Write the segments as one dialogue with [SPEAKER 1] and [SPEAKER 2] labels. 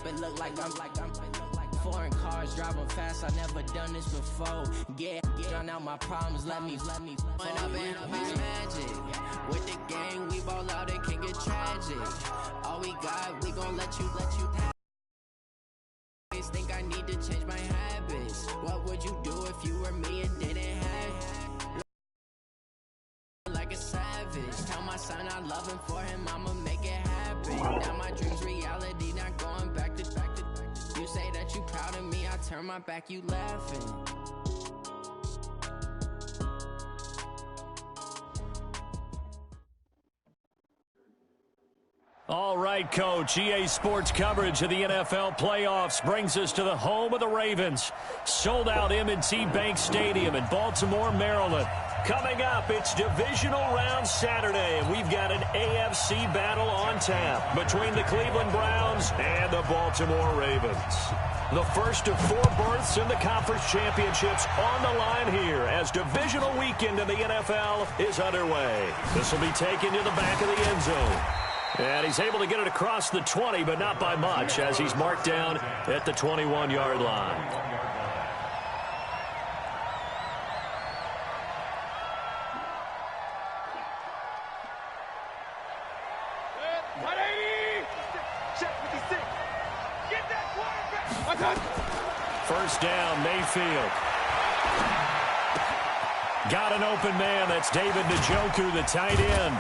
[SPEAKER 1] It look like I'm foreign cars driving fast. I never done this before. Yeah, drown out my problems. Let me. When I've been magic. With the gang, we ball out. It can get tragic. All we got, we gon' let you have. Think I need to change my habits. What would you do if you were me and didn't have like a savage? Tell my son I love him, for him I'ma make it happen. Now my dreams reality, not going back to. You say that you proud of me, I turn my back, you laughing.
[SPEAKER 2] All right, Coach. EA Sports coverage of the NFL playoffs brings us to the home of the Ravens. Sold out M&T Bank Stadium in Baltimore, Maryland. Coming up, it's divisional round Saturday, and we've got an AFC battle on tap between the Cleveland Browns and the Baltimore Ravens. The first of 4 berths in the conference championships on the line here as divisional weekend in the NFL is underway. This will be taken to the back of the end zone. And he's able to get it across the 20, but not by much, as he's marked down at the 21-yard line. First down, Mayfield. Got an open man. That's David Njoku, the tight end.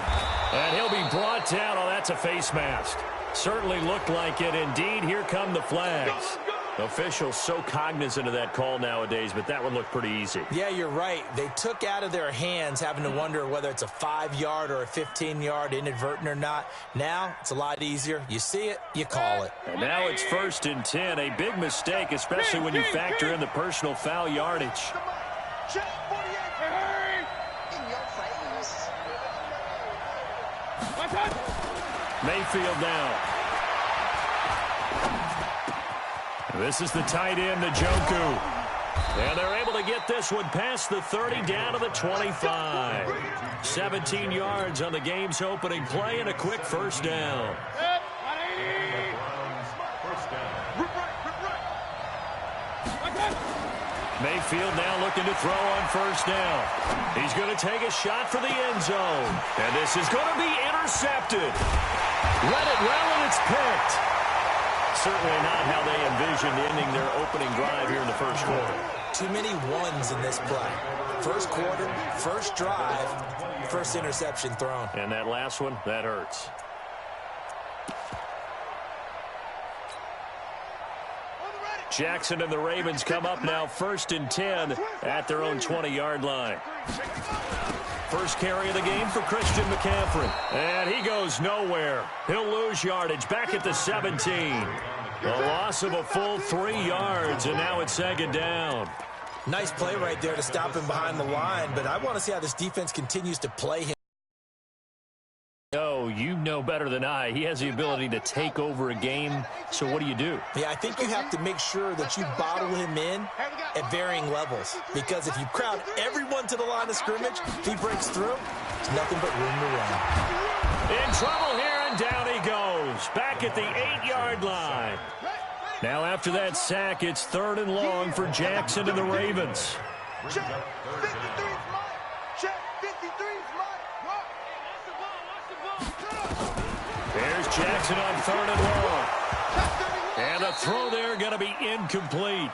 [SPEAKER 2] And he'll be brought down. Oh, that's a face mask. Certainly looked like it. Indeed, here come the flags. Officials so cognizant of that call nowadays, but that one looked pretty easy.
[SPEAKER 3] Yeah, you're right. They took out of their hands having to wonder whether it's a 5-yard or a 15-yard inadvertent or not. Now, it's a lot easier. You see it, you call it.
[SPEAKER 2] And now it's 1st and 10. A big mistake, especially when you factor in the personal foul yardage. Mayfield now. This is the tight end, Njoku. And they're able to get this one past the 30 down to the 25. 17 yards on the game's opening play and a quick first down. Mayfield now looking to throw on first down. He's going to take a shot for the end zone. And this is going to be intercepted. Read it well, and it's picked. Certainly not how they envisioned ending their opening drive here in the first quarter.
[SPEAKER 3] Too many ones in this play. First quarter, first drive, first interception thrown.
[SPEAKER 2] And that last one, that hurts. Jackson and the Ravens come up now 1st and 10 at their own 20-yard line. First carry of the game for Christian McCaffrey. And he goes nowhere. He'll lose yardage back at the 17. A loss of a full 3 yards, and now it's 2nd down.
[SPEAKER 3] Nice play right there to stop him behind the line, but I want to see how this defense continues to play him.
[SPEAKER 2] Oh, you know better than I. He has the ability to take over a game, so what do you do?
[SPEAKER 3] Yeah, I think you have to make sure that you bottle him in at varying levels, because if you crowd everyone to the line of scrimmage, if he breaks through, there's nothing but room to run.
[SPEAKER 2] In trouble here, and down he goes. Back at the 8-yard line. Now after that sack, it's 3rd and long for Jackson and the Ravens.
[SPEAKER 4] Check, 53 is mine. Check, 53 is mine.
[SPEAKER 2] There's Jackson on 3rd and long. And the throw there going to be incomplete.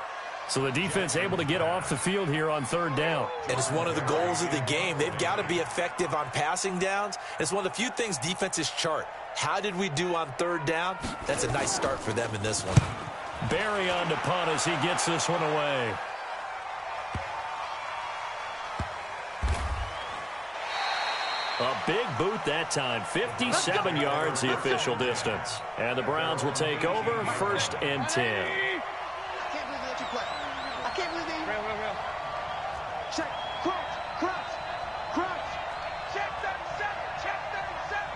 [SPEAKER 2] So the defense able to get off the field here on 3rd down.
[SPEAKER 3] And it's one of the goals of the game. They've got to be effective on passing downs. It's one of the few things defenses chart. How did we do on 3rd down? That's a nice start for them in this one.
[SPEAKER 2] Barry on to punt as he gets this one away. A big boot that time. 57 yards the official distance. And the Browns will take over 1st and 10.
[SPEAKER 4] I can't believe they let you play. I can't believe they... Real. Check. Crouch. Check 37. Check 37.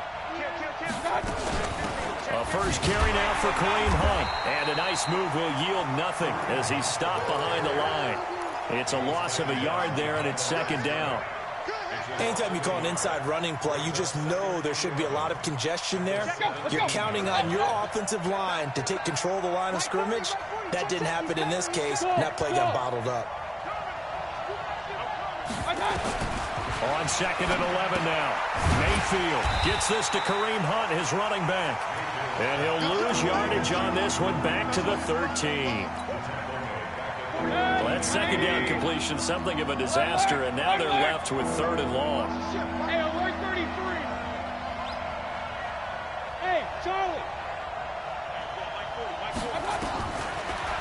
[SPEAKER 2] A first carry now for Kareem Hunt. And a nice move will yield nothing as he's stopped behind the line. It's a loss of a yard there, and it's 2nd down.
[SPEAKER 3] Anytime you call an inside running play, you just know there should be a lot of congestion there. You're counting on your offensive line to take control of the line of scrimmage. That didn't happen in this case, and that play got bottled up.
[SPEAKER 2] On 2nd and 11 now. Mayfield gets this to Kareem Hunt, his running back. And he'll lose yardage on this one, back to the 13. Well, that second down completion, something of a disaster, and now they're left with 3rd and long.
[SPEAKER 4] Hey, alert 33. Hey, Charlie.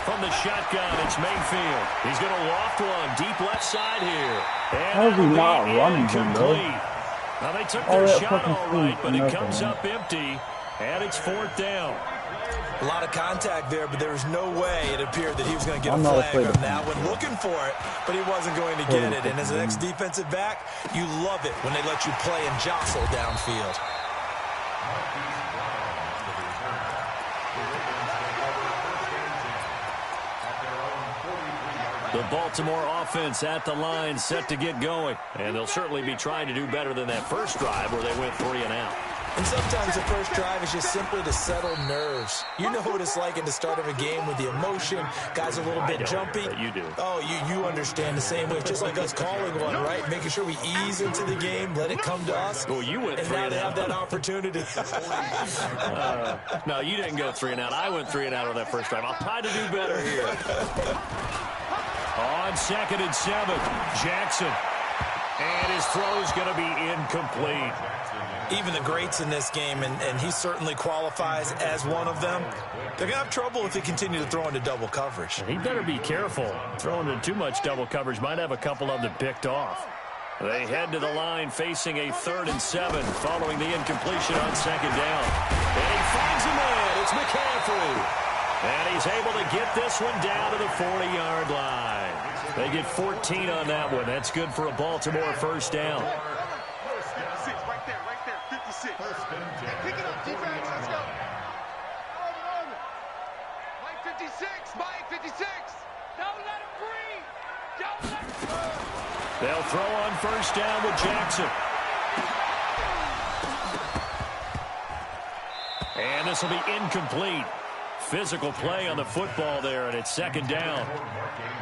[SPEAKER 2] From the shotgun, it's Mayfield. He's going to loft one deep left side here. And
[SPEAKER 5] How's he not running them, though?
[SPEAKER 2] Now, they took
[SPEAKER 5] All
[SPEAKER 2] their
[SPEAKER 5] that
[SPEAKER 2] shot
[SPEAKER 5] fucking
[SPEAKER 2] all right,
[SPEAKER 5] speed
[SPEAKER 2] but
[SPEAKER 5] for
[SPEAKER 2] it comes
[SPEAKER 5] nothing.
[SPEAKER 2] up empty, and it's 4th down.
[SPEAKER 3] A lot of contact there, but there was no way it appeared that he was going to get
[SPEAKER 5] I'm
[SPEAKER 3] a
[SPEAKER 5] not
[SPEAKER 3] flag
[SPEAKER 5] afraid
[SPEAKER 3] on
[SPEAKER 5] of
[SPEAKER 3] that one. Looking for it, but he wasn't going to get it. And as an ex-defensive back, you love it when they let you play and jostle downfield.
[SPEAKER 2] The Baltimore offense at the line, set to get going. And they'll certainly be trying to do better than that first drive where they went 3 and out.
[SPEAKER 3] And sometimes the first drive is just simply to settle nerves. You know what it's like at the start of a game with the emotion. Guys are a little bit jumpy.
[SPEAKER 2] But you do.
[SPEAKER 3] Oh, you understand the same way. Just like us calling one, right? Making sure we ease into the game, let it come to us.
[SPEAKER 2] Well, you went
[SPEAKER 3] and
[SPEAKER 2] 3
[SPEAKER 3] now
[SPEAKER 2] and
[SPEAKER 3] they
[SPEAKER 2] out.
[SPEAKER 3] have that opportunity.
[SPEAKER 2] No, you didn't go 3 and out. I went 3 and out on that first drive. I'll try to do better here. On 2nd and 7, Jackson. And his throw's going to be incomplete.
[SPEAKER 3] Even the greats in this game, and he certainly qualifies as one of them, they're going to have trouble if they continue to throw into double coverage.
[SPEAKER 2] He better be careful. Throwing into too much double coverage might have a couple of them picked off. They head to the line facing a 3rd and 7 following the incompletion on 2nd down. And he finds a man. It's McCaffrey. And he's able to get this one down to the 40-yard line. They get 14 on that one. That's good for a Baltimore first down.
[SPEAKER 4] Right there, 56. Hey, pick it up, defense. Let's go. Over. Mike 56. Mike 56. Don't let him breathe. Don't let him breathe.
[SPEAKER 2] They'll throw on first down with Jackson. And this will be incomplete. Physical play on the football there, and it's 2nd down.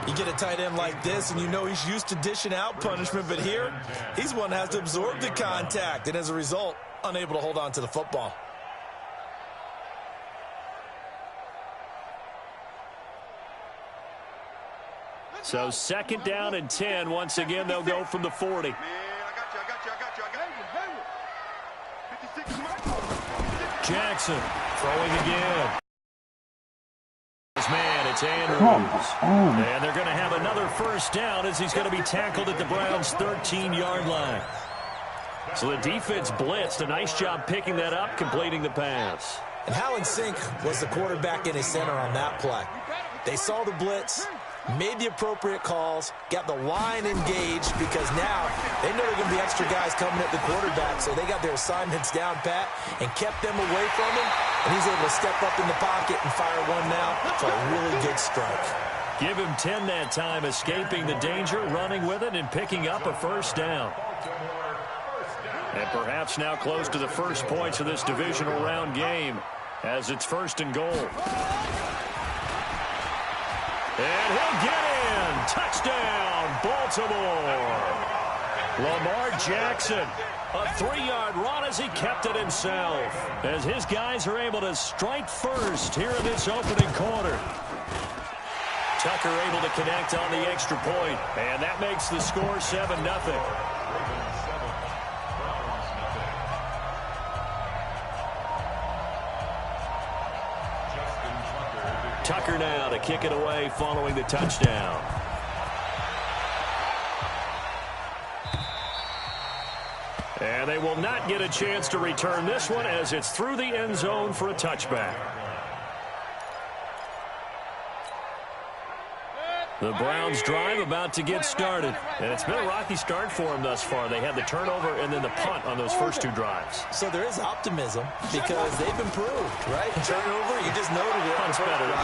[SPEAKER 3] You get a tight end like this, and you know he's used to dishing out punishment, but here, he's one that has to absorb the contact, and as a result, unable to hold on to the football.
[SPEAKER 2] So 2nd down and 10. Once again, they'll go from the 40.
[SPEAKER 4] Man, I got you.
[SPEAKER 2] Jackson throwing again. Man, it's Andrews. And they're going to have another first down as he's going to be tackled at the Browns' 13-yard line. So the defense blitzed. A nice job picking that up, completing the pass.
[SPEAKER 3] And Howland Sink was the quarterback in his center on that play. They saw the blitz, made the appropriate calls, got the line engaged because now they know there are going to be extra guys coming at the quarterback, so they got their assignments down pat and kept them away from him, and he's able to step up in the pocket and fire one now for a really good strike.
[SPEAKER 2] Give him 10 that time, escaping the danger, running with it, and picking up a first down. And perhaps now close to the first points of this divisional round game as it's 1st and goal. And he'll get in. Touchdown, Baltimore. Lamar Jackson, a 3-yard run as he kept it himself. As his guys are able to strike first here in this opening quarter. Tucker able to connect on the extra point, and that makes the score 7-0. Tucker now to kick it away following the touchdown. And they will not get a chance to return this one as it's through the end zone for a touchback. The Browns drive about to get started. And it's been a rocky start for them thus far. They had the turnover and then the punt on those first two drives.
[SPEAKER 3] So there is optimism because they've improved, right? Turnover, you just noted it.
[SPEAKER 2] Punt's better than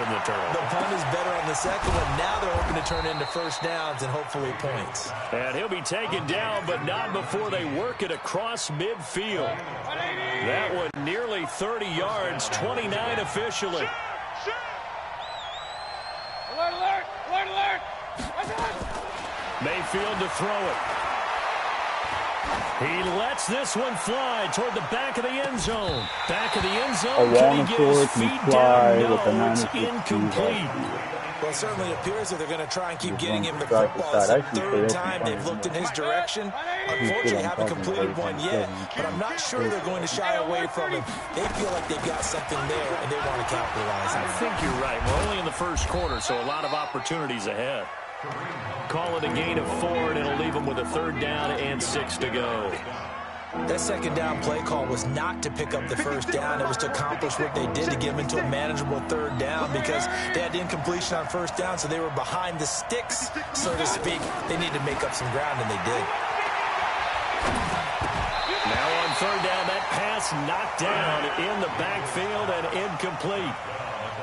[SPEAKER 2] the turnover.
[SPEAKER 3] The punt is better on the second one. Now they're hoping to turn into first downs and hopefully points.
[SPEAKER 2] And he'll be taken down, but not before they work it across midfield. That one nearly 30 yards, 29 officially.
[SPEAKER 4] Alert, alert, alert, alert.
[SPEAKER 2] Mayfield to throw it. He lets this one fly toward the back of the end zone. Back of the end zone. Can he get his feet down? No, it's incomplete.
[SPEAKER 3] Well, it certainly appears that they're going to try and keep getting him the football. It's the third time they've looked in his direction. Unfortunately, haven't completed one yet, but I'm not sure they're going to shy away from him. They feel like they've got something there, and they want to capitalize on it.
[SPEAKER 2] I think you're right. We're only in the first quarter, so a lot of opportunities ahead. Call it a gain of 4, and it'll leave them with a third down and 6 to go.
[SPEAKER 3] That second down play call was not to pick up the first down. It was to accomplish what they did to get them into a manageable third down because they had incompletion on first down, so they were behind the sticks, so to speak. They needed to make up some ground, and they did.
[SPEAKER 2] Now on third down, that pass knocked down in the backfield and incomplete.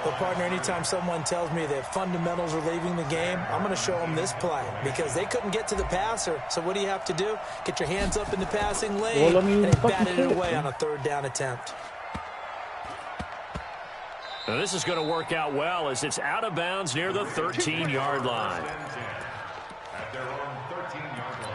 [SPEAKER 3] Well, partner, anytime someone tells me that fundamentals are leaving the game, I'm going to show them this play because they couldn't get to the passer. So what do you have to do? Get your hands up in the passing lane and they batted it away on a third down attempt.
[SPEAKER 2] Now this is going to work out well as it's out of bounds near the 13-yard line.
[SPEAKER 4] At their own 13-yard line.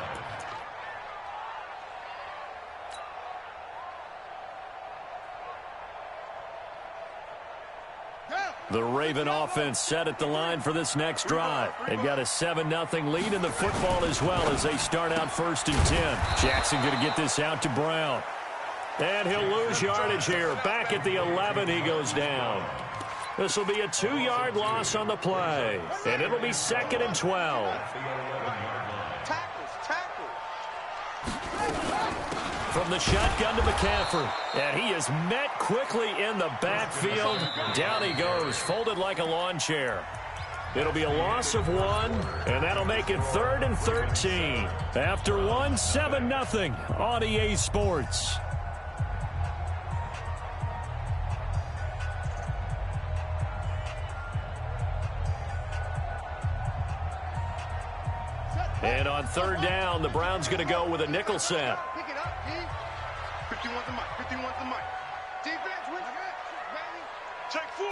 [SPEAKER 2] The Raven offense set at the line for this next drive. They've got a 7-0 lead in the football as well as they start out 1st and 10. Jackson going to get this out to Brown. And he'll lose yardage here. Back at the 11, he goes down. This will be a 2-yard loss on the play. And it'll be 2nd and 12. From the shotgun to McCaffrey. And he is met quickly in the backfield. Down he goes, folded like a lawn chair. It'll be a loss of 1, and that'll make it 3rd and 13. After 1, 7-0 on EA Sports. And on third down, the Browns going to go with a nickel set.
[SPEAKER 4] Pick it up, D. 51's the mic. 51's the mic. Defense, ready? Check 4.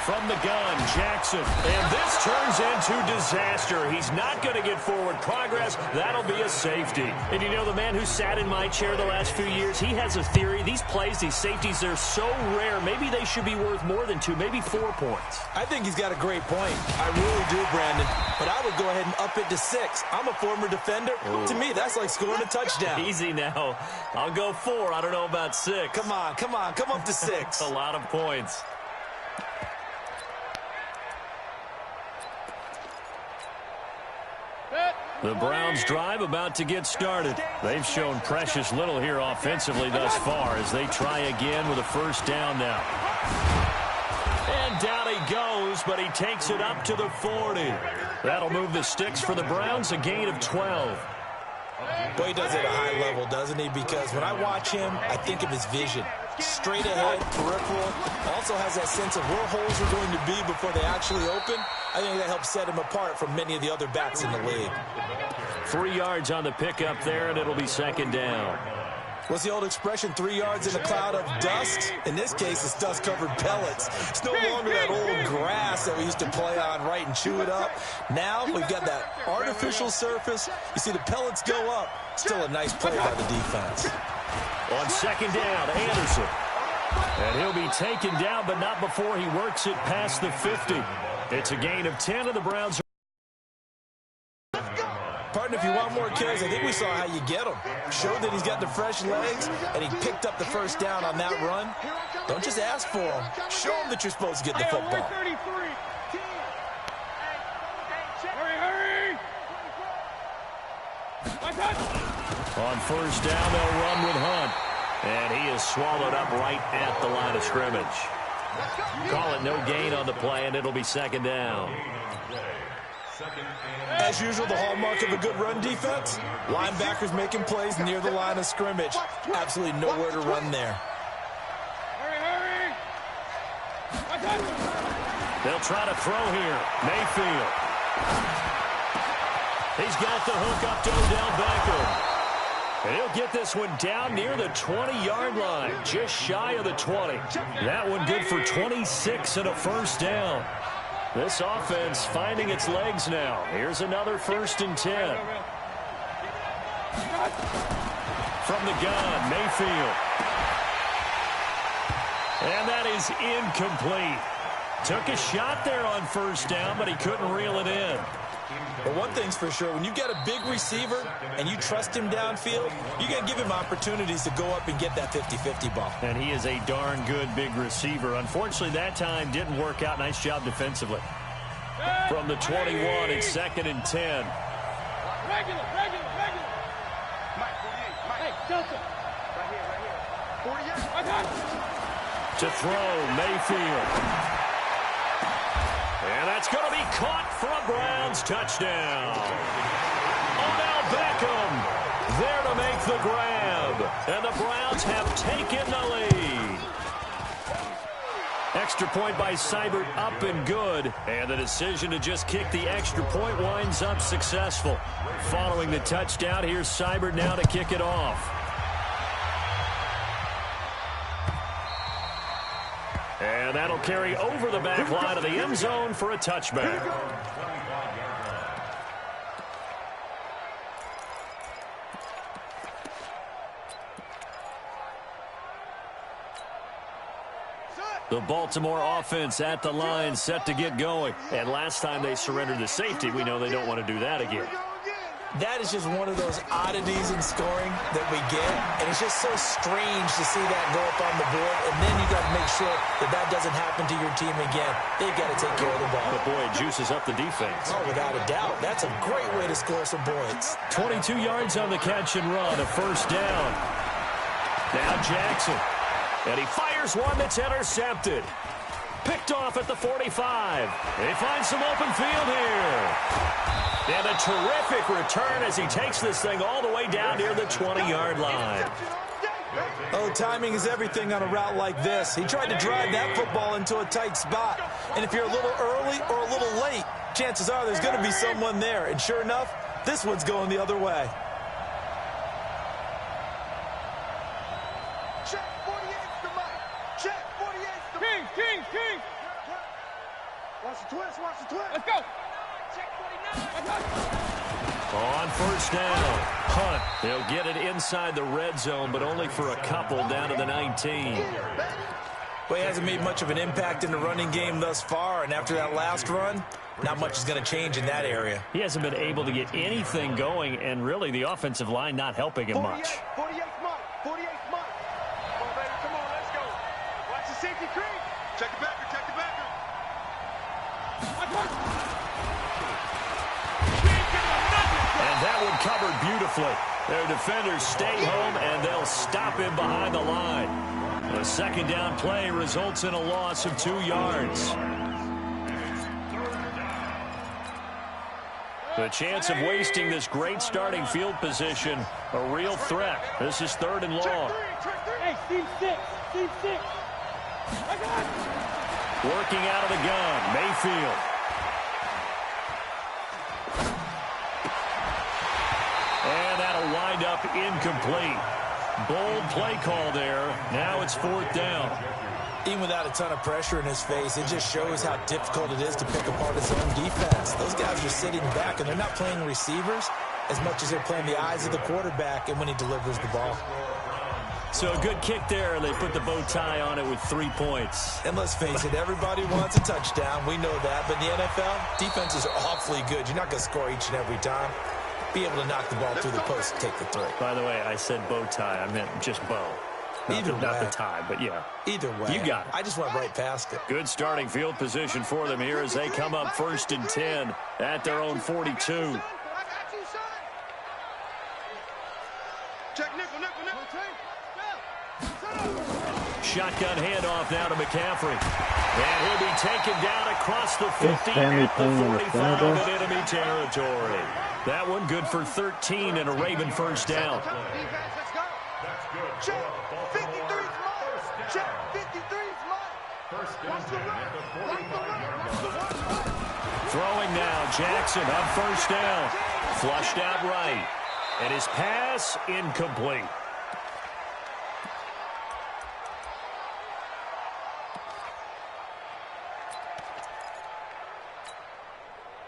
[SPEAKER 2] From the gun, Jackson. And this turns into disaster. He's not going to get forward progress. That'll be a safety. And you know, the man who sat in my chair the last few years, he has a theory. These plays, these safeties, they're so rare. Maybe they should be worth more than 2, maybe 4 points.
[SPEAKER 3] I think he's got a great point. I really do, Brandon. But I would go ahead and up it to 6. I'm a former defender. To me, that's like scoring a touchdown.
[SPEAKER 2] Easy now. I'll go 4. I don't know about 6.
[SPEAKER 3] Come on. Come up to 6.
[SPEAKER 2] A lot of points. The Browns drive about to get started. They've shown precious little here offensively thus far as they try again with a first down now. And down he goes, but he takes it up to the 40. That'll move the sticks for the Browns, a gain of 12.
[SPEAKER 3] Boy, he does it at a high level, doesn't he? Because when I watch him, I think of his vision. Straight ahead, peripheral. Also has that sense of where holes are going to be before they actually open. I think that helps set him apart from many of the other backs in the league.
[SPEAKER 2] 3 yards on the pickup there, and it'll be 2nd down.
[SPEAKER 3] What's the old expression, 3 yards in a cloud of dust? In this case, it's dust-covered pellets. It's no longer that old grass that we used to play on, right, and chew it up. Now we've got that artificial surface. You see the pellets go up. Still a nice play by the defense.
[SPEAKER 2] On 2nd down, Anderson. And he'll be taken down, but not before he works it past the 50. It's a gain of 10, and the Browns.
[SPEAKER 3] Partner, if you want more carries, I think we saw how you get them. Showed that he's got the fresh legs, and he picked up the first down on that run. Don't just ask for them. Show them that you're supposed to get the football.
[SPEAKER 2] On first down, they'll run with Hunt. And he is swallowed up right at the line of scrimmage. Call it no gain on the play, and it'll be second down.
[SPEAKER 3] As usual, the hallmark of a good run defense, linebackers making plays near the line of scrimmage. Absolutely nowhere to run there.
[SPEAKER 2] They'll try to throw here. Mayfield. He's got the hook up to Odell Beckham. He'll get this one down near the 20-yard line, just shy of the 20. That one good for 26 and a first down. This offense finding its legs now. Here's another 1st and 10. From the gun, Mayfield. And that is incomplete. Took a shot there on 1st down, but he couldn't reel it in.
[SPEAKER 3] But one thing's for sure, when you've got a big receiver and you trust him downfield, you got to give him opportunities to go up and get that 50-50 ball.
[SPEAKER 2] And he is a darn good big receiver. Unfortunately, that time didn't work out. Nice job defensively. From the 21, it's 2nd and 10.
[SPEAKER 4] Regular. Mike, 48. Mike. Hey, Delta. Right here. 48. I got it.
[SPEAKER 2] To throw, Mayfield. And that's going to be caught for a Browns touchdown. Odell Beckham there to make the grab. And the Browns have taken the lead. Extra point by Seibert up and good. And the decision to just kick the extra point winds up successful. Following the touchdown, here's Seibert now to kick it off. And that'll carry over the back line of the end zone for a touchback. The Baltimore offense at the line, set to get going. And last time they surrendered the safety, we know they don't want to do that again.
[SPEAKER 3] That is just one of those oddities in scoring that we get, and it's just so strange to see that go up on the board, and then you got to make sure that that doesn't happen to your team again. They've got to take care of the ball.
[SPEAKER 2] But boy, it juices up the defense.
[SPEAKER 3] Oh, without a doubt. That's a great way to score some points.
[SPEAKER 2] 22 yards on the catch and run, a first down. Now Jackson, and he fires one that's intercepted. Picked off at the 45. They find some open field here. And a terrific return as he takes this thing all the way down near the 20-yard line.
[SPEAKER 3] Oh, timing is everything on a route like this. He tried to drive that football into a tight spot. And if you're a little early or a little late, chances are there's going to be someone there. And sure enough, this one's going the other way.
[SPEAKER 4] Check 48's the mic. Check 48's the mic. King. Watch the twist. Let's go. Check 49.
[SPEAKER 2] On first down, Hunt. They'll get it inside the red zone, but only for a couple down to the 19.
[SPEAKER 3] Well, he hasn't made much of an impact in the running game thus far, and after that last run, not much is going to change in that area.
[SPEAKER 2] He hasn't been able to get anything going, and really the offensive line not helping him much.
[SPEAKER 4] 48's Mike. 48's Mike. Come on, baby. Come on, let's go. Watch the safety creep. Check the backer.
[SPEAKER 2] And that one covered beautifully. Their defenders stay home, and they'll stop him behind the line. The second down play results in a loss of 2 yards. The chance of wasting this great starting field position, a real threat. This is 3rd and long.
[SPEAKER 4] Hey, Steve 6.
[SPEAKER 2] Working out of the gun, Mayfield. And that'll wind up incomplete. Bold play call there. Now it's 4th down.
[SPEAKER 3] Even without a ton of pressure in his face, it just shows how difficult it is to pick apart his own defense. Those guys are sitting back, and they're not playing receivers as much as they're playing the eyes of the quarterback and when he delivers the ball.
[SPEAKER 2] So a good kick there. They put the bow tie on it with 3 points.
[SPEAKER 3] And let's face it, everybody wants a touchdown. We know that. But in the NFL, defenses are awfully good. You're not going to score each and every time. Be able to knock the ball through the post and take the 3.
[SPEAKER 2] By the way, I said bow tie. I meant just bow. Not the tie, but yeah.
[SPEAKER 3] Either way.
[SPEAKER 2] You got it.
[SPEAKER 3] I just went right past it.
[SPEAKER 2] Good starting field position for them here as they come up 1st and 10 at their own 42. shotgun handoff now to McCaffrey. And he'll be taken down across the 50 at the 45 in enemy territory. That one good for 13 and a Raven first down.
[SPEAKER 4] Let's go. Check. 53's mine. Check. 53's mine. Watch the run. Watch the run.
[SPEAKER 2] Throwing now, Jackson on first down. Flushed out right. And his pass incomplete.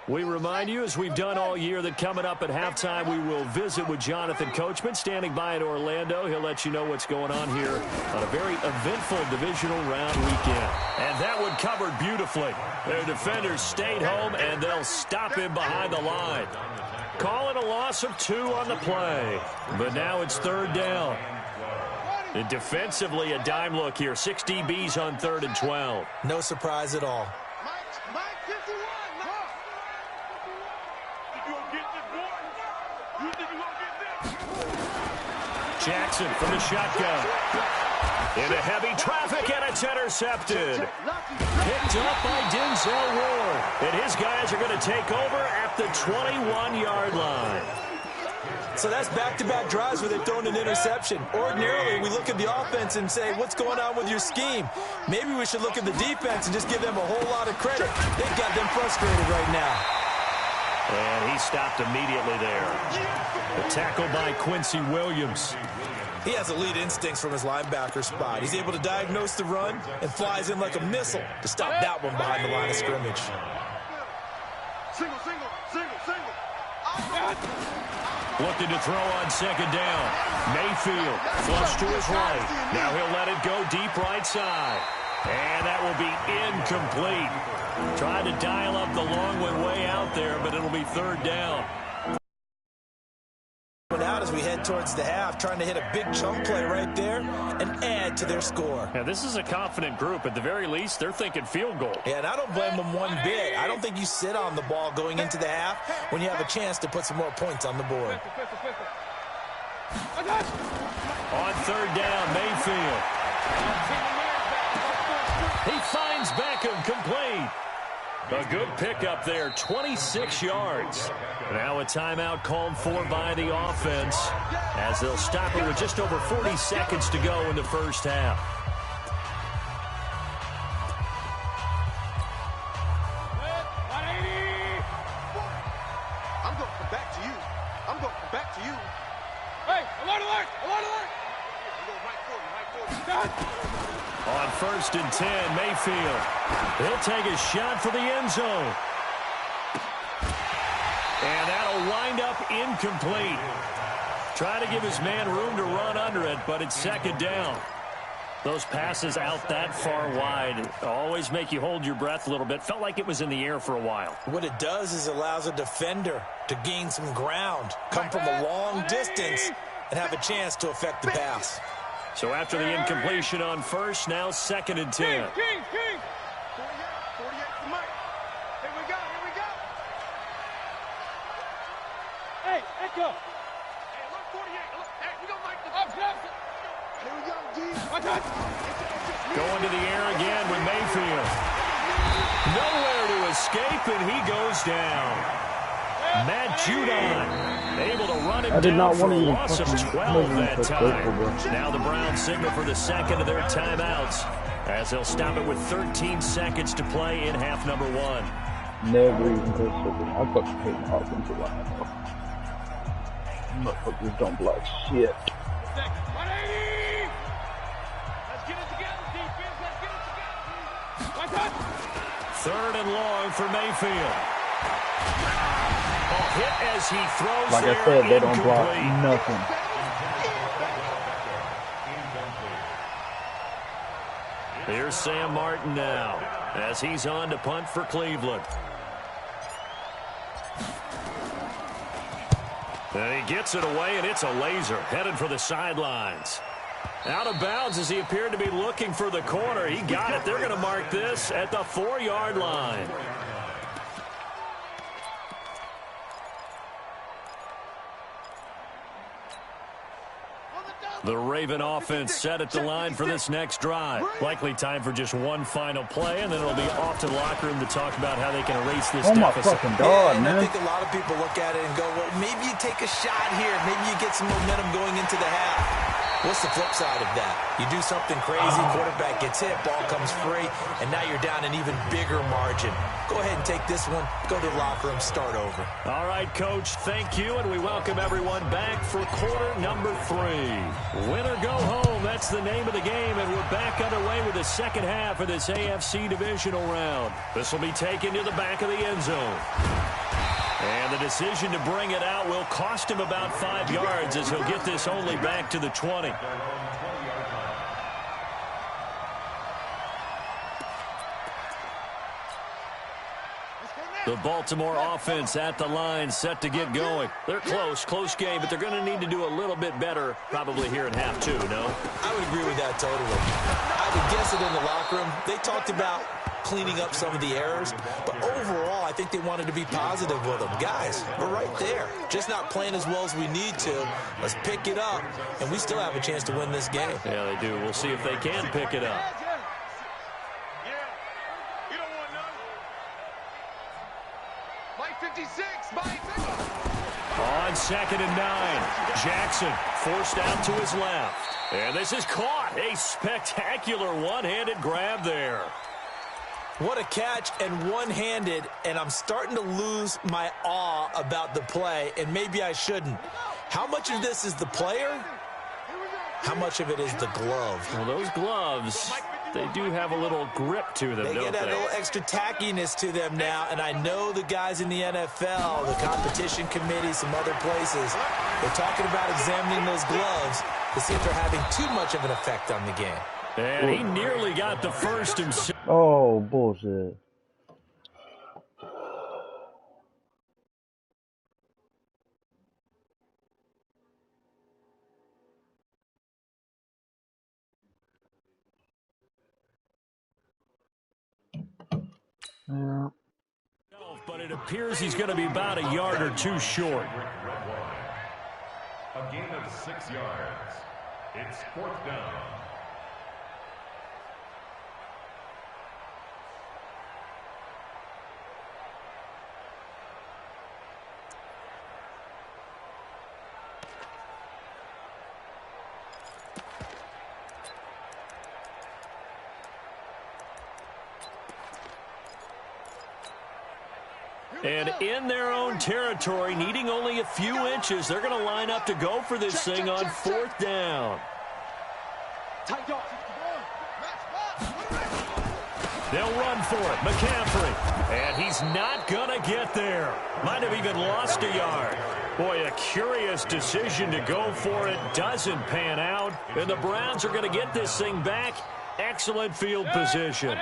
[SPEAKER 2] We remind you, as we've done all year, that coming up at halftime, we will visit with Jonathan Coachman, standing by in Orlando. He'll let you know what's going on here on a very eventful divisional round weekend. And that one covered beautifully. Their defenders stayed home, and they'll stop him behind the line. Call it a loss of 2 on the play. But now it's third down. And defensively, a dime look here. 6 DBs on 3rd and 12.
[SPEAKER 3] No surprise at all.
[SPEAKER 4] Mike 51.
[SPEAKER 2] Jackson from the shotgun. Into heavy traffic, and it's intercepted. Picked up by Denzel Ward. And his guys are going to take over at the 21-yard line.
[SPEAKER 3] So that's back-to-back drives where they've thrown an interception. Ordinarily, we look at the offense and say, what's going on with your scheme? Maybe we should look at the defense and just give them a whole lot of credit. They've got them frustrated right now.
[SPEAKER 2] And he stopped immediately there. The tackle by Quincy Williams.
[SPEAKER 3] He has elite instincts from his linebacker spot. He's able to diagnose the run and flies in like a missile to stop that one behind the line of scrimmage.
[SPEAKER 4] Single.
[SPEAKER 2] Looking to throw on second down. Mayfield flush to his right. Now he'll let it go deep right side. And that will be incomplete. Trying to dial up the long one way out there, but it'll be third down.
[SPEAKER 3] Out as we head towards the half, trying to hit a big chunk play right there and add to their score.
[SPEAKER 2] Now, this is a confident group. At the very least, they're thinking field goal.
[SPEAKER 3] Yeah, and I don't blame them one bit. I don't think you sit on the ball going into the half when you have a chance to put some more points on the board.
[SPEAKER 2] On third down, Mayfield. He finds Beckham complete. A good pickup there, 26 yards. Now a timeout called for by the offense as they'll stop it with just over 40 seconds to go in the first half.
[SPEAKER 4] I'm going to come back to you. Hey, alert. I'm going right for you.
[SPEAKER 2] On first and 10, Mayfield. He'll take a shot for the end zone. And that'll wind up incomplete. Trying to give his man room to run under it, but it's second down. Those passes out that far wide always make you hold your breath a little bit. Felt like it was in the air for a while.
[SPEAKER 3] What it does is allows a defender to gain some ground, come from a long distance, and have a chance to affect the pass.
[SPEAKER 2] So after the incompletion on first, now second and 10.
[SPEAKER 4] King. 48 for Mike. Here we go. Hey, Echo. Hey, look, 48. Look, hey, we don't like the... Here we go, D.
[SPEAKER 2] Going to the air again with Mayfield. Nowhere to escape, and he goes down. Matt Judon able to run him down for a loss of 12 that time. Now the Browns signal for the second of their timeouts as they'll stop it with 13 seconds to play in half number 1.
[SPEAKER 5] Never even touched it. I fucking hate my offensive line. Motherfuckers don't block shit.
[SPEAKER 2] Third and long for Mayfield. A hit as he throws.
[SPEAKER 5] Like I said, they don't block nothing.
[SPEAKER 2] Here's Sam Martin now as he's on to punt for Cleveland. And he gets it away, and it's a laser headed for the sidelines. Out of bounds as he appeared to be looking for the corner. He got it. They're going to mark this at the 4-yard line. The Raven offense set at the line for this next drive. Likely time for just one final play, and then it'll be off to the locker room to talk about how they can erase this deficit.
[SPEAKER 5] Oh, my fucking God, man.
[SPEAKER 3] I think a lot of people look at it and go, well, maybe you take a shot here. Maybe you get some momentum going into the half. What's the flip side of that? You do something crazy, quarterback gets hit, ball comes free, and now you're down an even bigger margin. Go ahead and take this one, go to the locker room, start over.
[SPEAKER 2] All right, Coach, thank you, and we welcome everyone back for quarter number 3. Win or go home, that's the name of the game, and we're back underway with the second half of this AFC divisional round. This will be taken to the back of the end zone. And the decision to bring it out will cost him about 5 yards as he'll get this only back to the 20. The Baltimore offense at the line, set to get going. They're close game, but they're going to need to do a little bit better probably here in half 2, no?
[SPEAKER 3] I would agree with that totally. I would guess it in the locker room. They talked about cleaning up some of the errors, but overall, I think they wanted to be positive with them. Guys, we're right there. Just not playing as well as we need to. Let's pick it up, and we still have a chance to win this game.
[SPEAKER 2] Yeah, they do. We'll see if they can pick it up. On 2nd and 9, Jackson forced out to his left. And this is caught. A spectacular one-handed grab there.
[SPEAKER 3] What a catch, and one-handed, and I'm starting to lose my awe about the play, and maybe I shouldn't. How much of this is the player? How much of it is the glove?
[SPEAKER 2] Well, those gloves, they do have a little grip to them, don't they?
[SPEAKER 3] They get that little extra tackiness to them now, and I know the guys in the NFL, the competition committee, some other places, they're talking about examining those gloves to see if they're having too much of an effect on the game.
[SPEAKER 2] And he nearly got the first himself.
[SPEAKER 5] Oh, bullshit. Yeah.
[SPEAKER 2] But it appears he's going to be about a yard or two short.
[SPEAKER 6] A gain of 6 yards. It's 4th down.
[SPEAKER 2] And in their own territory, needing only a few inches, they're going to line up to go for this thing on 4th down. They'll run for it. McCaffrey. And he's not going to get there. Might have even lost a yard. Boy, a curious decision to go for it. Doesn't pan out. And the Browns are going to get this thing back. Excellent field position.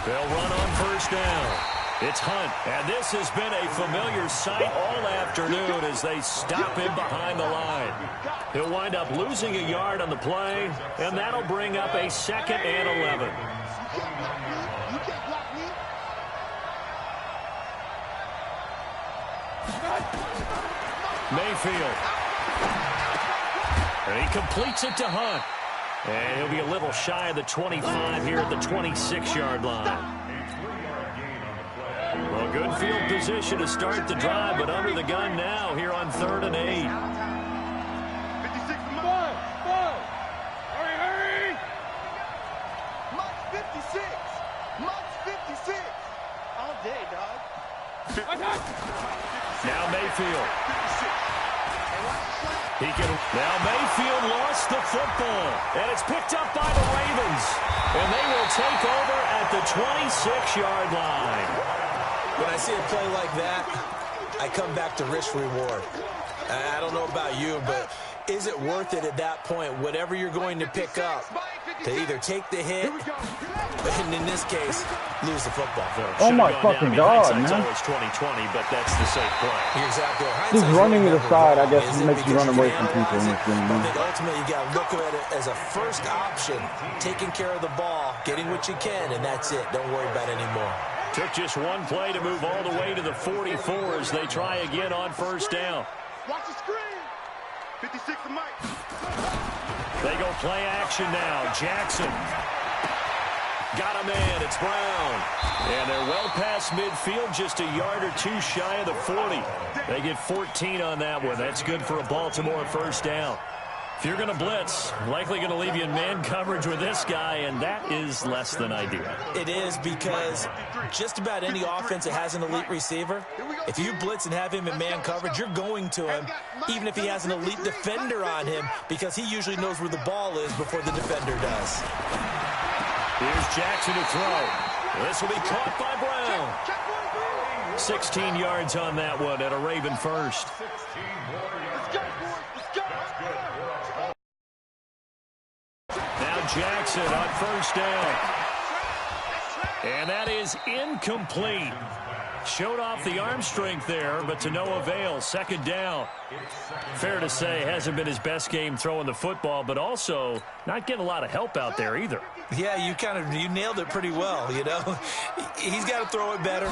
[SPEAKER 2] They'll run on 1st down. It's Hunt, and this has been a familiar sight all afternoon as they stop him behind the line. He'll wind up losing a yard on the play, and that'll bring up a 2nd and 11. Mayfield. And he completes it to Hunt. And he'll be a little shy of the 25 here at the 26-yard line. Well, good field position to start the drive, but under the gun now here on 3rd and 8.
[SPEAKER 4] 56, hurry! Much 56! Much 56! All day, dog.
[SPEAKER 2] Now Mayfield. Now Mayfield lost the football, and it's picked up by the Ravens. And they will take over at the 26-yard line.
[SPEAKER 3] When I see a play like that, I come back to risk-reward. I don't know about you, but is it worth it at that point, whatever you're going to pick up, to either take the hit, and in this case, lose the football?
[SPEAKER 5] Oh my fucking God, man.
[SPEAKER 2] It's always 20-20, but that's the safe play.
[SPEAKER 3] You're exactly right.
[SPEAKER 5] Just running to the side, I guess, makes you run away from people in this game.
[SPEAKER 3] I think ultimately you got to look at it as a first option, taking care of the ball, getting what you can, and that's it. Don't worry about it anymore.
[SPEAKER 2] Took just one play to move all the way to the 44 as they try again on first down.
[SPEAKER 4] Watch the screen. 56 to Mike.
[SPEAKER 2] They go play action now. Jackson. Got a man. It's Brown. And they're well past midfield, just a yard or two shy of the 40. They get 14 on that one. That's good for a Baltimore first down. If you're going to blitz, likely going to leave you in man coverage with this guy, and that is less than ideal.
[SPEAKER 3] It is, because just about any offense that has an elite receiver, if you blitz and have him in man coverage, you're going to him, even if he has an elite defender on him, because he usually knows where the ball is before the defender does.
[SPEAKER 2] Here's Jackson to throw. This will be caught by Brown. 16 yards on that one at a Raven first. Now Jackson on first down. And that is incomplete. Showed off the arm strength there, but to no avail. Second down. Fair to say, hasn't been his best game throwing the football, but also not getting a lot of help out there either.
[SPEAKER 3] Yeah, you nailed it pretty well, you know. He's got to throw it better.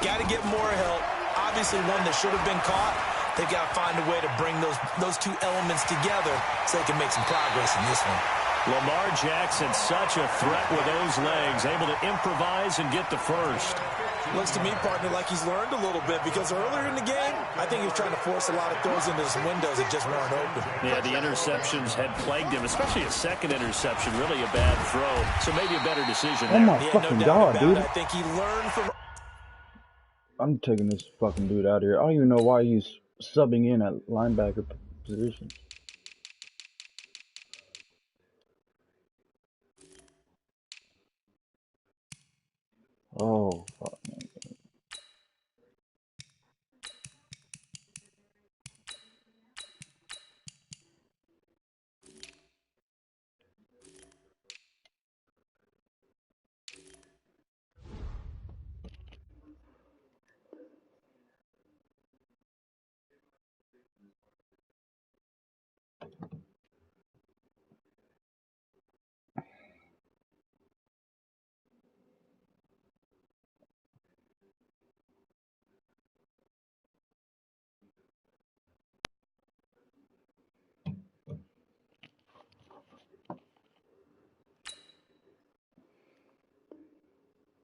[SPEAKER 3] Got to get more help. Obviously one that should have been caught. They've got to find a way to bring those two elements together so they can make some progress in this one.
[SPEAKER 2] Lamar Jackson, such a threat with those legs, able to improvise and get the first.
[SPEAKER 3] Looks to me, partner, like he's learned a little bit, because earlier in the game, I think he was trying to force a lot of throws into his windows that just weren't open.
[SPEAKER 2] Yeah, the interceptions had plagued him, especially a second interception, really a bad throw. So maybe a better decision there.
[SPEAKER 5] Oh my fucking god, dude.
[SPEAKER 3] I think he learned from...
[SPEAKER 5] I'm taking this fucking dude out of here. I don't even know why he's subbing in at linebacker position. Oh, fuck.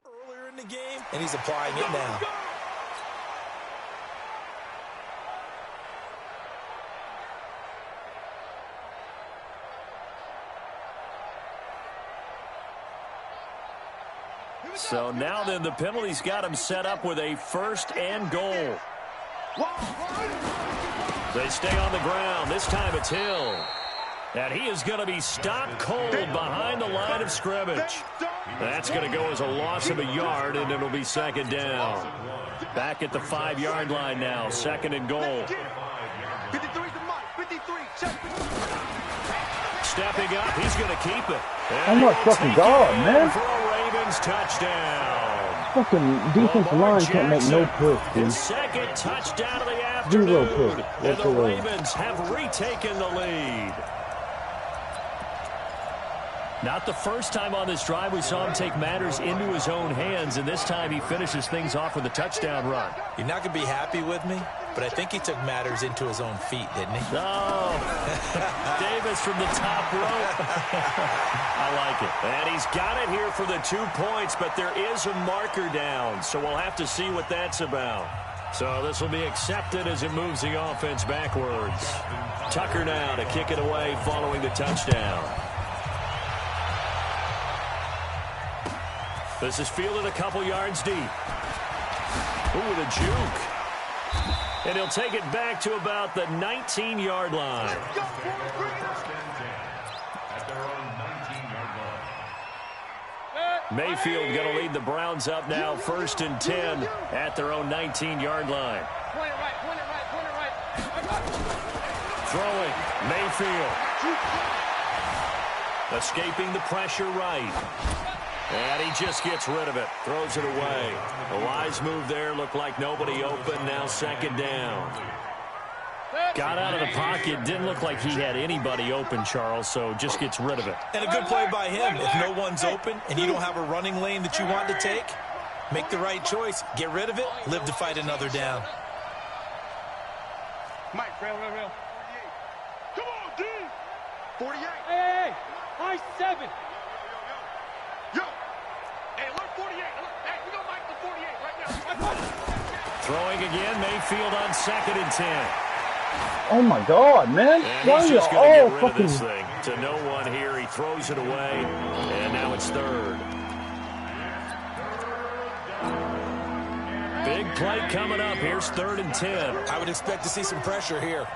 [SPEAKER 3] Earlier in the game, and he's applying it now.
[SPEAKER 2] So now then, the penalty's got him set up with a first and goal. They stay on the ground. This time it's Hill. And he is going to be stopped cold behind the line of scrimmage. That's going to go as a loss of a yard, and it'll be second down. Back at the 5-yard line now, second and goal.
[SPEAKER 4] 53 to Mike. 53. Check.
[SPEAKER 2] Stepping up, he's going to keep it.
[SPEAKER 5] Oh my fucking god, man.
[SPEAKER 2] For a Ravens touchdown.
[SPEAKER 5] Fucking defensive line can't make no push, dude.
[SPEAKER 2] His second touchdown of the
[SPEAKER 5] Zero
[SPEAKER 2] afternoon.
[SPEAKER 5] push.
[SPEAKER 2] And the
[SPEAKER 5] Whatsoever.
[SPEAKER 2] Ravens have retaken the lead. Not the first time on this drive we saw him take matters into his own hands, and this time he finishes things off with a touchdown run.
[SPEAKER 3] You're not going to be happy with me, but I think he took matters into his own feet, didn't he?
[SPEAKER 2] Oh, Davis from the top rope. I like it. And he's got it here for the 2 points, but there is a marker down, so we'll have to see what that's about. So this will be accepted as it moves the offense backwards. Tucker now to kick it away following the touchdown. This is fielded a couple yards deep. Ooh, with a juke. And he'll take it back to about the 19-yard line. Mayfield going to lead the Browns up now, 1st and 10 at their own 19-yard line.
[SPEAKER 4] Point it right. Point it right. Point it right.
[SPEAKER 2] Throwing, Mayfield. Escaping the pressure right. And he just gets rid of it. Throws it away. A wise move there. Looked like nobody open. Now second down. Got out of the pocket. Didn't look like he had anybody open, Charles, so just gets rid of it.
[SPEAKER 3] And a good play by him. If no one's open and you don't have a running lane that you want to take, Make the right choice. Get rid of it. Live to fight another down.
[SPEAKER 4] Mike, rail. Come on, D. 48. Hey. High 7. Yo. Hey, look, 48. Hey, we go Mike the 48 right now.
[SPEAKER 2] Throwing again, Mayfield on 2nd and 10.
[SPEAKER 5] Oh my God, man!
[SPEAKER 2] And
[SPEAKER 5] Why
[SPEAKER 2] he's
[SPEAKER 5] are you
[SPEAKER 2] just going to get
[SPEAKER 5] all
[SPEAKER 2] rid
[SPEAKER 5] fucking?
[SPEAKER 2] of this thing. To no one here, he throws it away, and now it's 3rd. Big play coming up. Here's 3rd and 10.
[SPEAKER 3] I would expect to see some pressure here.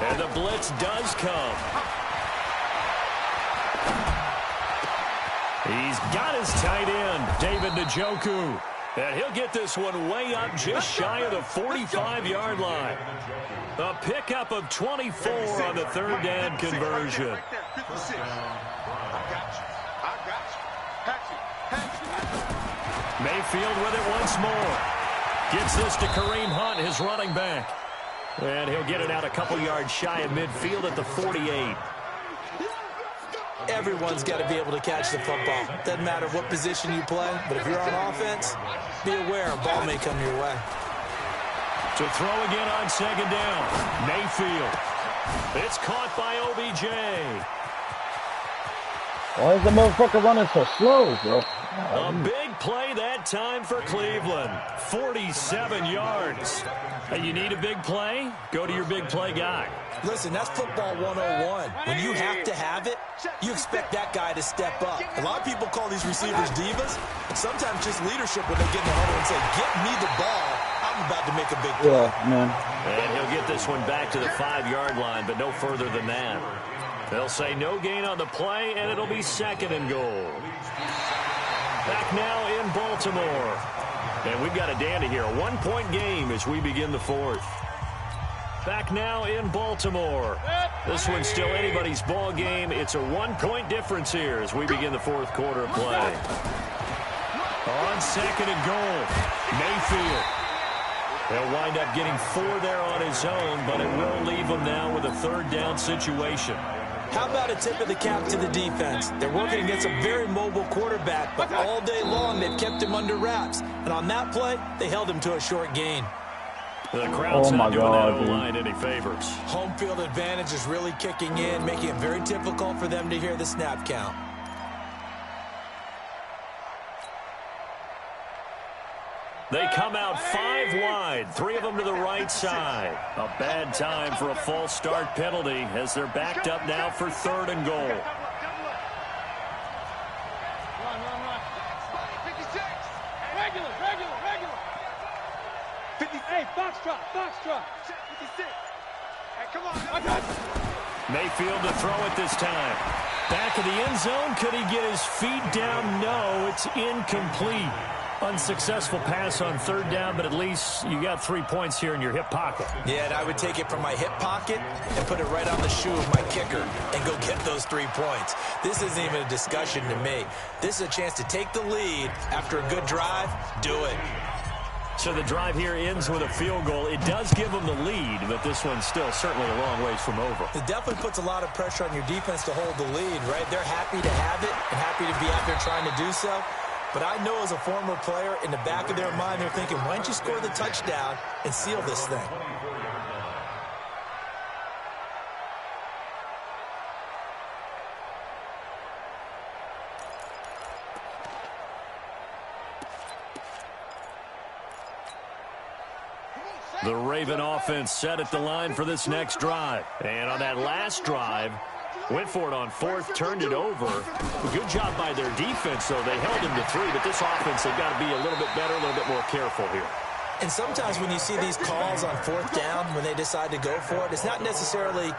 [SPEAKER 2] And the blitz does come. He's got his tight end, David Njoku. And he'll get this one way up just shy of the 45-yard line. A pickup of 24 on the 3rd down conversion. Mayfield with it once more. Gets this to Kareem Hunt, his running back. And he'll get it out a couple yards shy of midfield at the 48.
[SPEAKER 3] Everyone's got to be able to catch the football. Doesn't matter what position you play, but if you're on offense, be aware a ball may come your way.
[SPEAKER 2] To throw again on 2nd down. Mayfield. It's caught by OBJ.
[SPEAKER 5] Why is the motherfucker running so slow, bro?
[SPEAKER 2] A big play that time for Cleveland. 47 yards. Hey, you need a big play? Go to your big play guy.
[SPEAKER 3] Listen, that's football 101. When you have to have it, you expect that guy to step up. A lot of people call these receivers divas. Sometimes just leadership when they get in the huddle and say, get me the ball. I'm about to make a big play.
[SPEAKER 5] Yeah, man.
[SPEAKER 2] And he'll get this one back to the 5-yard line, but no further than that. They'll say no gain on the play, and it'll be 2nd and goal. Back now in Baltimore. And we've got a dandy here. A 1-point game as we begin the 4th. Back now in Baltimore. This one's still anybody's ball game. It's a 1-point difference here as we begin the 4th quarter of play. On 2nd and goal, Mayfield. He'll wind up getting 4 there on his own, but it will leave him now with a 3rd down situation.
[SPEAKER 3] How about a tip of the cap to the defense? They're working against a very mobile quarterback, but all day long they've kept him under wraps. And on that play, they held him to a short gain.
[SPEAKER 2] The crowd's not doing that O-line any favors.
[SPEAKER 3] Home field advantage is really kicking in, making it very difficult for them to hear the snap count.
[SPEAKER 2] They come out 5 wide, 3 of them to the right side. A bad time for a false start penalty as they're backed up now for 3rd and goal.
[SPEAKER 4] Run. 56. Regular. 50. Hey, foxtrot. 56. Hey, come on. I got you.
[SPEAKER 2] Mayfield to throw it this time. Back of the end zone. Could he get his feet down? No, it's incomplete. Unsuccessful pass on 3rd down, but at least you got 3 points here in your hip pocket.
[SPEAKER 3] Yeah, and I would take it from my hip pocket and put it right on the shoe of my kicker and go get those 3 points. This isn't even a discussion to me. This is a chance to take the lead after a good drive. Do it.
[SPEAKER 2] So the drive here ends with a field goal. It does give them the lead, but this one's still certainly a long ways from over.
[SPEAKER 3] It definitely puts a lot of pressure on your defense to hold the lead, right? They're happy to have it and happy to be out there trying to do so. But I know as a former player, in the back of their mind, they're thinking, why don't you score the touchdown and seal this thing?
[SPEAKER 2] The Raven offense set at the line for this next drive. And on that last drive, went for it on 4th, turned it over. Good job by their defense, though. They held him to 3, but this offense, they've got to be a little bit better, a little bit more careful here.
[SPEAKER 3] And sometimes when you see these calls on 4th down, when they decide to go for it, it's not necessarily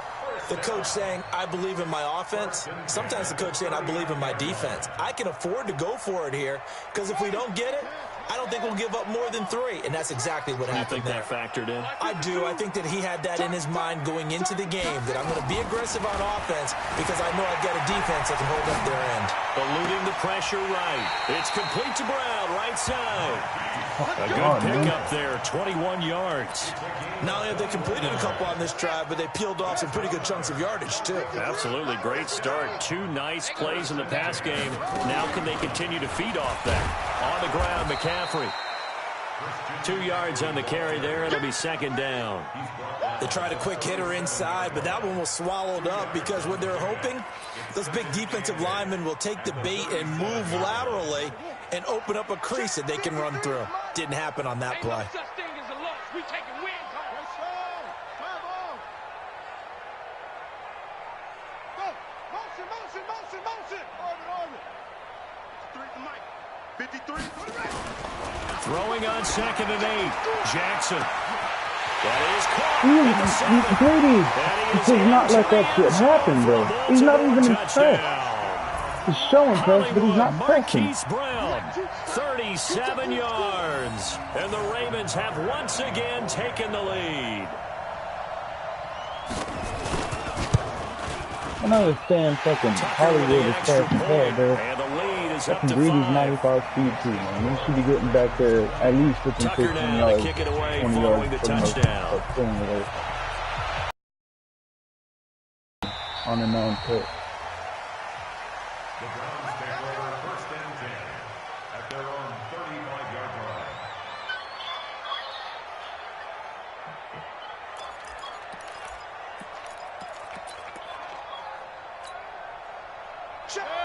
[SPEAKER 3] the coach saying, I believe in my offense. Sometimes the coach saying, I believe in my defense. I can afford to go for it here, because if we don't get it, I don't think we'll give up more than 3, and that's exactly what happened there.
[SPEAKER 2] You think that factored in?
[SPEAKER 3] I do. I think that he had that in his mind going into the game, that I'm going to be aggressive on offense because I know I've got a defense that can hold up their end.
[SPEAKER 2] Eluding the pressure right. It's complete to Brown, right side. A good pickup there, 21 yards.
[SPEAKER 3] Not only have they completed a couple on this drive, but they peeled off some pretty good chunks of yardage, too.
[SPEAKER 2] Absolutely. Great start. 2 nice plays in the pass game. Now can they continue to feed off that? On the ground, McCaffrey. 2 yards on the carry there. It'll be second down.
[SPEAKER 3] They tried a quick hitter inside, but that one was swallowed up because what they're hoping, those big defensive linemen will take the bait and move laterally and open up a crease that they can run through. Didn't happen on that play.
[SPEAKER 2] Throwing on 2nd and 8. Jackson. That is caught.
[SPEAKER 5] He's greedy. He does not let that shit happen, bro. He's not even impressed. He's showing press, but he's not pressing.
[SPEAKER 2] Marquise Brown, 37 yards. And the Ravens have once again taken the lead.
[SPEAKER 5] I don't understand fucking Hollywood is passing ball, bro.
[SPEAKER 2] And the lead is up
[SPEAKER 5] Fucking
[SPEAKER 2] to
[SPEAKER 5] Greedy's
[SPEAKER 2] 5.
[SPEAKER 5] 95 speed too, man. He should be getting back there at least 15,
[SPEAKER 2] Tucker
[SPEAKER 5] 15
[SPEAKER 2] now to
[SPEAKER 5] yards,
[SPEAKER 2] kick it away
[SPEAKER 5] 20
[SPEAKER 2] following
[SPEAKER 5] yards
[SPEAKER 2] the touchdown.
[SPEAKER 5] On a known pick.
[SPEAKER 6] The Browns take over 1st and 10 at their own 35-yard line.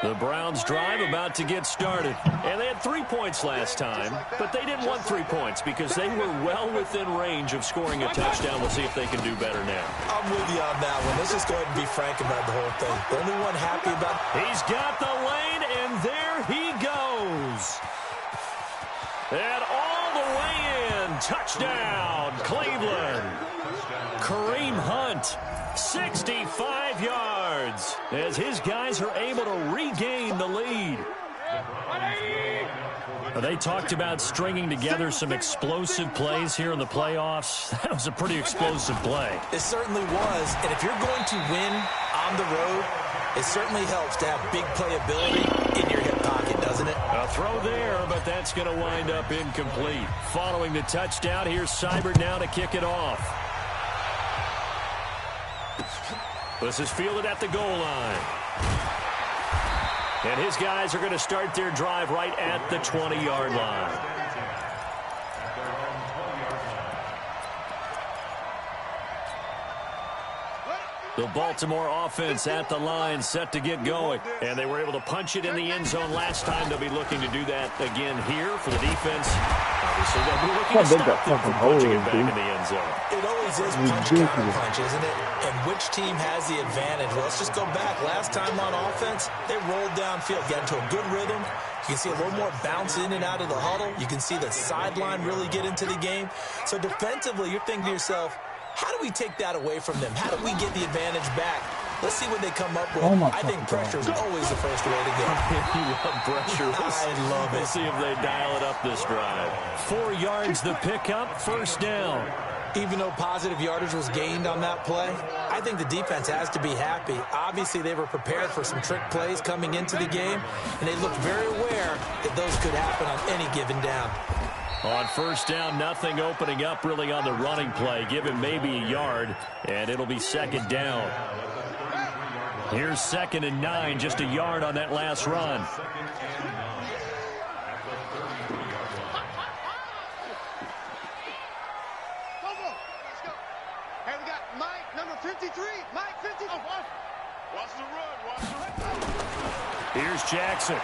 [SPEAKER 2] The Browns drive about to get started. And they had 3 points last time, but they didn't want 3 points because they were well within range of scoring a touchdown. We'll see if they can do better now.
[SPEAKER 3] I'm with you on that one. Let's just go ahead and be frank about the whole thing. The only one happy about...
[SPEAKER 2] He's got the lane, and there he goes. And all the way in. Touchdown, Cleveland. Kareem Hunt, 65 yards, as his guys are able to regain the lead. They talked about stringing together some explosive plays here in the playoffs. That was a pretty explosive play.
[SPEAKER 3] It certainly was, and if you're going to win on the road, it certainly helps to have big playability in your hip pocket, doesn't it?
[SPEAKER 2] A throw there, but that's going to wind up incomplete. Following the touchdown, here's Seibert now to kick it off. This is fielded at the goal line. And his guys are going to start their drive right at the 20-yard line. The Baltimore offense at the line, set to get going. And they were able to punch it in the end zone last time. They'll be looking to do that again here for the defense. Obviously, they'll be looking to stop them from punching it back in the end zone.
[SPEAKER 3] It always is punch-counter-punch, isn't it? And which team has the advantage? Well, let's just go back. Last time on offense, they rolled downfield, got into a good rhythm. You can see a little more bounce in and out of the huddle. You can see the sideline really get into the game. So defensively, you're thinking to yourself, how do we take that away from them? How do we get the advantage back? Let's see what they come up with. I think pressure is always the first way to go.
[SPEAKER 2] You love pressure.
[SPEAKER 3] I love it.
[SPEAKER 2] We'll see if they dial it up this drive. 4 yards the pickup, first down.
[SPEAKER 3] Even though positive yardage was gained on that play, I think the defense has to be happy. Obviously, they were prepared for some trick plays coming into the game, and they looked very aware that those could happen on any given down.
[SPEAKER 2] On first down, nothing opening up really on the running play. Give him maybe a yard, and it'll be second down. Here's 2nd and 9, just a yard on that last run.
[SPEAKER 4] Hey, we got Mike, number 53. Mike, 50. Watch the run. Watch the run.
[SPEAKER 2] Here's Jackson.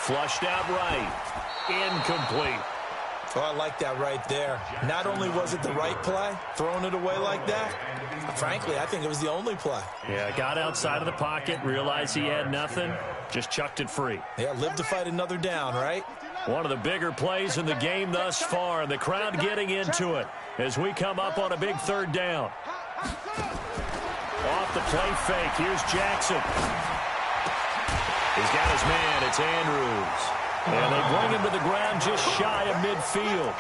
[SPEAKER 2] Flushed out right. Incomplete.
[SPEAKER 3] Oh, I like that right there. Not only was it the right play, throwing it away like that, frankly, I think it was the only play.
[SPEAKER 2] Yeah, got outside of the pocket, realized he had nothing, just chucked it free.
[SPEAKER 3] Yeah, live to fight another down, right?
[SPEAKER 2] One of the bigger plays in the game thus far, and the crowd getting into it as we come up on a big third down. Off the play fake, here's Jackson. He's got his man, it's Andrews. And they bring him to the ground just shy of midfield.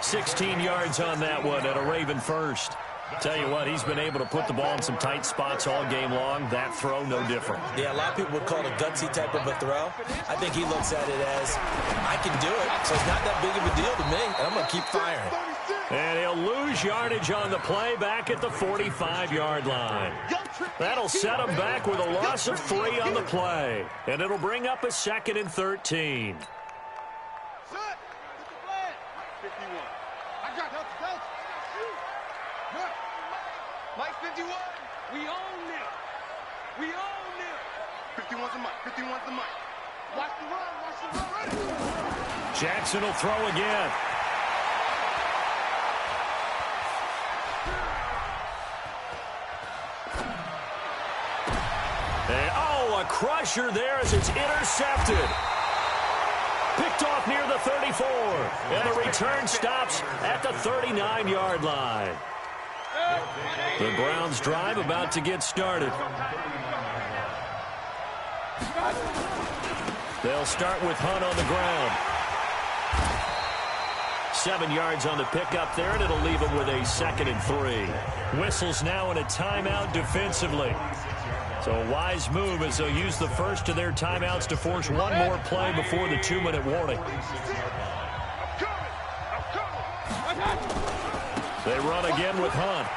[SPEAKER 2] 16 yards on that one and a Raven first. Tell you what, he's been able to put the ball in some tight spots all game long. That throw, no different.
[SPEAKER 3] Yeah, a lot of people would call it a gutsy type of a throw. I think he looks at it as, I can do it, so it's not that big of a deal to me, and I'm going to keep firing.
[SPEAKER 2] And he'll lose yardage on the play back at the 45-yard line. That'll set him back with a loss of 3 on the play. And it'll bring up a 2nd and 13.
[SPEAKER 4] Mike 51. We own it. We own it. 51's the mic. 51's the mic. Watch the run. Watch the run. Ready.
[SPEAKER 2] Jackson will throw again. And, a crusher there as it's intercepted. Picked off near the 34. And the return stops at the 39-yard line. The Browns drive about to get started. They'll start with Hunt on the ground. 7 yards on the pickup there, and it'll leave him with a 2nd and 3. Whistles now in a timeout defensively. So a wise move as they'll use the first of their timeouts to force one more play before the 2-minute warning. They run again with Hunt.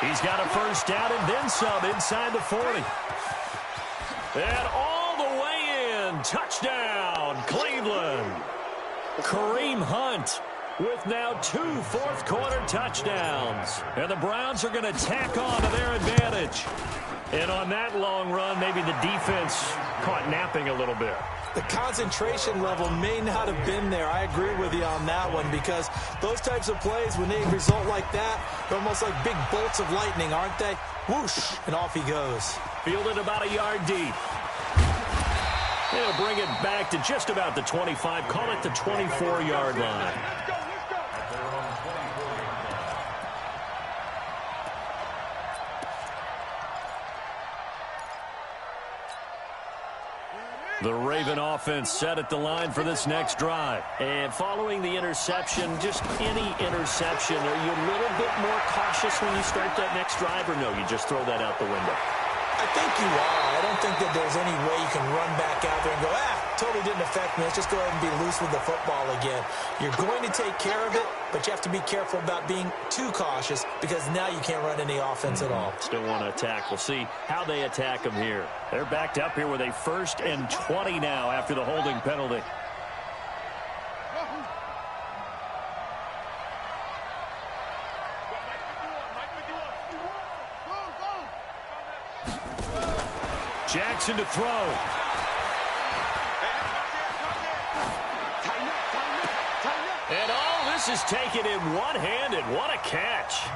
[SPEAKER 2] He's got a first down and then some inside the 40. And all the way in. Touchdown, Cleveland. Kareem Hunt with now 2 fourth-quarter touchdowns. And the Browns are going to tack on to their advantage. And on that long run, maybe the defense caught napping a little bit.
[SPEAKER 3] The concentration level may not have been there. I agree with you on that one because those types of plays, when they result like that, they're almost like big bolts of lightning, aren't they? Whoosh, and off he goes.
[SPEAKER 2] Fielded about a yard deep. They'll bring it back to just about the 25. Call it the 24-yard line. The Raven offense set at the line for this next drive. And following the interception, just any interception, are you a little bit more cautious when you start that next drive, or no, you just throw that out the window?
[SPEAKER 3] I think you are. I don't think that there's any way you can run back out there and go, totally didn't affect me. Let's just go ahead and be loose with the football again. You're going to take care of it, but you have to be careful about being too cautious because now you can't run any offense at all.
[SPEAKER 2] Still want to attack. We'll see how they attack them here. They're backed up here with a 1st and 20 now after the holding penalty. Jackson to throw. And this is taken in one-handed. What a catch.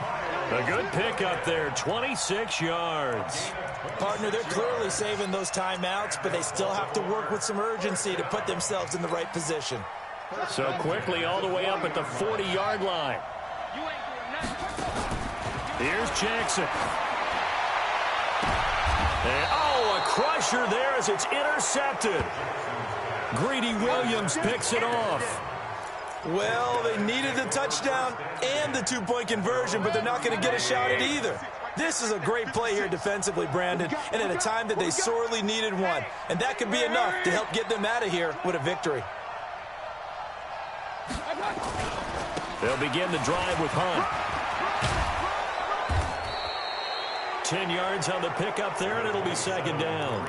[SPEAKER 2] A good pickup there, 26 yards.
[SPEAKER 3] Partner, they're clearly saving those timeouts, but they still have to work with some urgency to put themselves in the right position.
[SPEAKER 2] So quickly all the way up at the 40-yard line. Here's Jackson. And, a crusher there as it's intercepted. Greedy Williams picks it off.
[SPEAKER 3] Well, they needed the touchdown and the 2-point conversion, but they're not going to get a shot at either. This is a great play here defensively, Brandon, and at a time that they sorely needed one. And that could be enough to help get them out of here with a victory.
[SPEAKER 2] They'll begin the drive with Hunt. 10 yards on the pickup there, and it'll be 2nd down.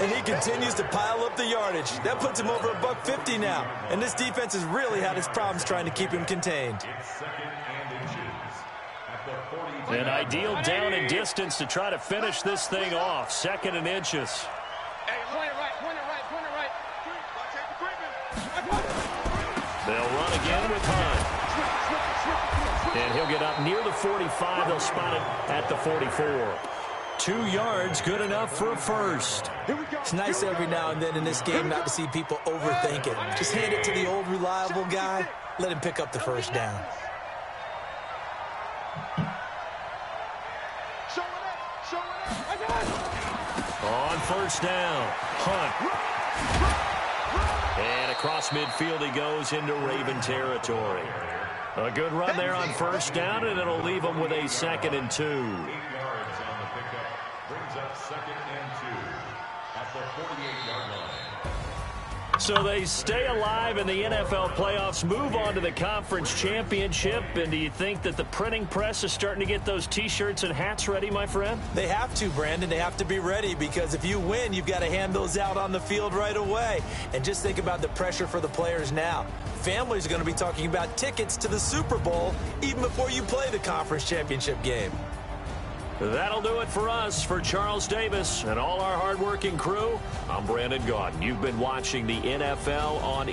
[SPEAKER 3] And he continues to pile up the yardage. That puts him over $150 now. And this defense has really had its problems trying to keep him contained.
[SPEAKER 2] An ideal down and distance to try to finish this thing off. 2nd and inches.
[SPEAKER 4] Hey, point it right.
[SPEAKER 2] They'll run again with Hunt. And he'll get up near the 45. They'll spot it at the 44. 2 yards, good enough for a first.
[SPEAKER 3] It's nice every now and then in this game not to see people overthink it. Just hand it to the old reliable guy. Let him pick up the first down.
[SPEAKER 2] On first down, Hunt. And across midfield he goes into Raven territory. A good run there on first down, and it'll leave them with a 2nd and 2.
[SPEAKER 6] 8 yards on the pickup brings up 2nd and 2 at the 48-yard line.
[SPEAKER 2] So they stay alive in the NFL playoffs, move on to the conference championship. And do you think that the printing press is starting to get those T-shirts and hats ready, my friend?
[SPEAKER 3] They have to, Brandon. They have to be ready because if you win, you've got to hand those out on the field right away. And just think about the pressure for the players now. Families are going to be talking about tickets to the Super Bowl even before you play the conference championship game.
[SPEAKER 2] That'll do it for us. For Charles Davis and all our hardworking crew, I'm Brandon Gaudin. You've been watching the NFL on